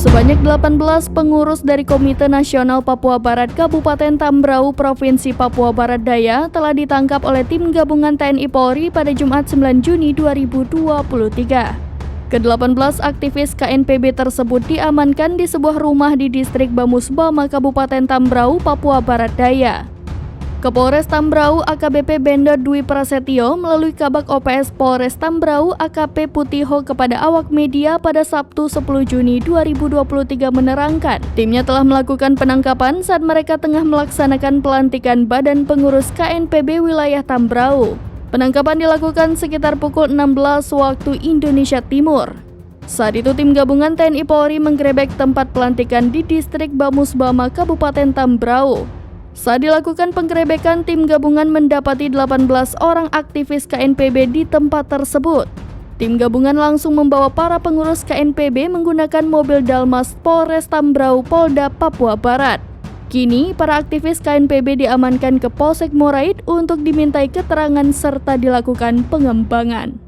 Sebanyak 18 pengurus dari Komite Nasional Papua Barat Kabupaten Tambrau, Provinsi Papua Barat Daya telah ditangkap oleh tim gabungan TNI Polri pada Jumat 9 Juni 2023. Ke-18 aktivis KNPB tersebut diamankan di sebuah rumah di distrik Bamusbama, Kabupaten Tambrau, Papua Barat Daya. Kapolres Tambrau AKBP Bendor Dwi Prasetyo melalui Kabak OPS Polres Tambrau AKP Putiho kepada awak media pada Sabtu 10 Juni 2023 menerangkan timnya telah melakukan penangkapan saat mereka tengah melaksanakan pelantikan Badan Pengurus KNPB wilayah Tambrau. Penangkapan dilakukan sekitar pukul 16 waktu Indonesia Timur. Saat itu tim gabungan TNI Polri menggerebek tempat pelantikan di distrik Bamusbama, Kabupaten Tambrau. Saat dilakukan penggerebekan, tim gabungan mendapati 18 orang aktivis KNPB di tempat tersebut. Tim gabungan langsung membawa para pengurus KNPB menggunakan mobil Dalmas Polres Tambrau Polda Papua Barat. Kini, para aktivis KNPB diamankan ke Polsek Morait untuk dimintai keterangan serta dilakukan pengembangan.